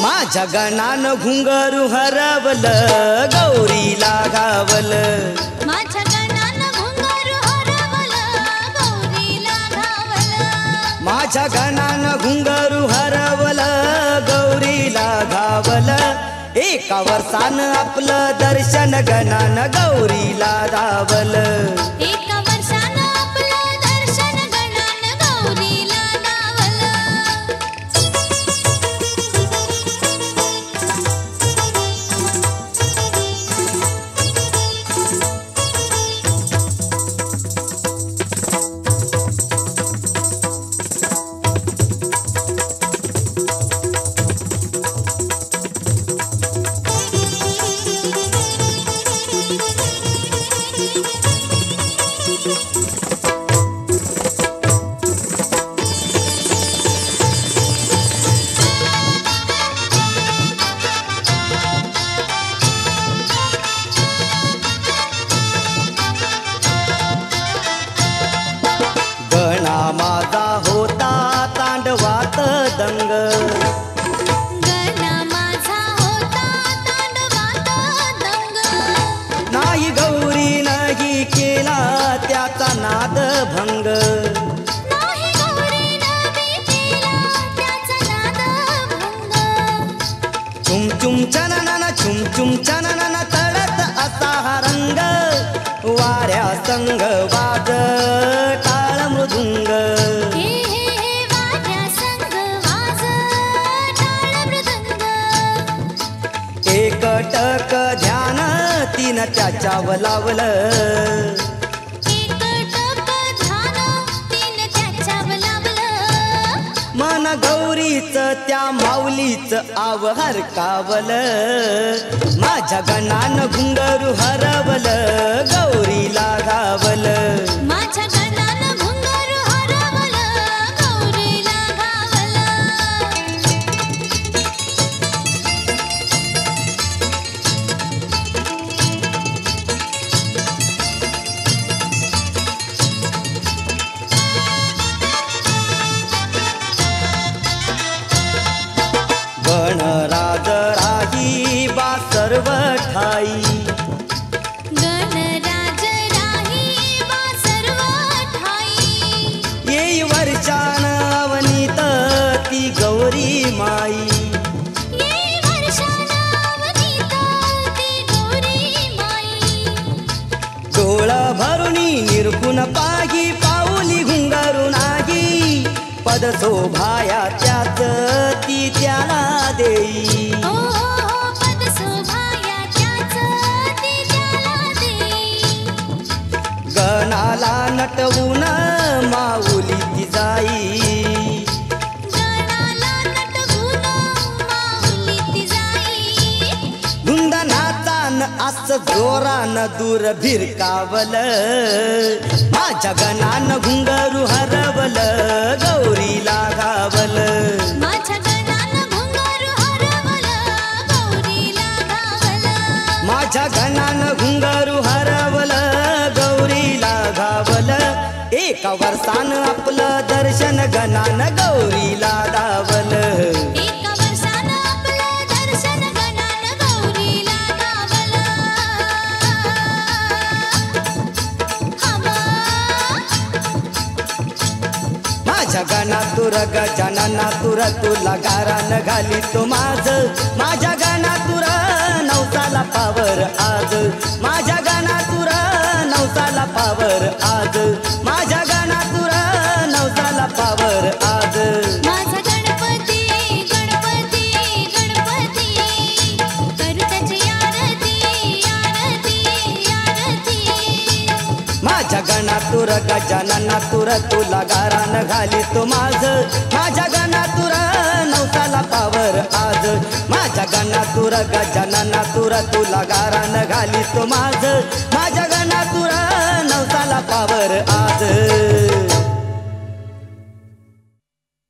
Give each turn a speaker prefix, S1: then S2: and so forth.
S1: माझ्या गणान घुंगरू हरवलं गौरीला घावलं
S2: माझ्या गणान घुंगरू हरवलं गौरीला घावलं
S1: माझ्या गणान घुंगरू हरवलं गौरीला घावलं एका वर्षान आपलं दर्शन गणान गौरीला धावलं
S2: एका वर्षानं आपलं दर्शन गणान गौरीला धावलं
S1: माझा होता तांडवात दंग
S2: गणा माझा होता तांडवात दंग
S1: नाही गौरी नाही केला त्याचा नाद भंग
S2: नाही गौरीनं बी केला त्याचा नाद भंग
S1: चुम चुम चननन तळत असा हा रंग वाऱ्या संग वाज टाळ मृदुंग
S2: हे वाऱ्या संग वाज टाळ मृदंग
S1: एकटक ध्यान तीन त्याच्यावर लावलं
S2: एकटक ध्यान तीन त्याच्यावर लावलं
S1: मन गौरीच त्या माऊलीच आव हरकावलं माझ्या गणान घुंगरू हरवलं गौरीला घावलं
S2: माझ्या गणान घुंगरू हरवलं गौरीला घावलं
S1: गणराज राही बा सर्व ठाई
S2: गणराज राही बा सर्व ठाई
S1: येई वर्षान अवनीत ती गौरी माई
S2: ये वर्षानावनीत ती गौरी माई
S1: डोळ भरुनी निर्गुण पागी पाऊली घुंगरू नाही पद शोभाया त्याच ती त्याला देई
S2: ओ पद शोभाया त्याच ती त्याला देई
S1: गणाला नटवून माऊली ती जाई
S2: गणाला नटवून माऊली ती जाई
S1: धुंद नाचान अस जोरान दूर भिरकावलं माझ्या गणान घुंगरू हरवलं गौरीला घावलं
S2: माझ्या गणान घुंगरू हरवलं गौरीला घावलं
S1: माझ्या गणान घुंगरू हरवलं गौरीला घावलं एका वर्षान आपलं दर्शन गणान गौरीला धावलं
S2: एका वर्षानं आपलं दर्शन गणान गौरीला घावलं
S1: माझ्या गणातुर गजानना तुर तुला गारान घाली तो माझ्या गणातुर नवसाला पावर आज माझ्या गणातुर नवसाला पावर आज माझ्या गणातुर नवसाला पावर आज
S2: माझा गणपती गणपती गणपती करू त्याची आरती आरती आरती
S1: माझ्या गणातुर गजानना तुर तुला गारान घाली तो माझ्या गणातुर नवसाला पावर आज माझ्या गणातुर गजानना तुर तुला गारान घाली तो माझ्या गणातुर नवसाला पावर आज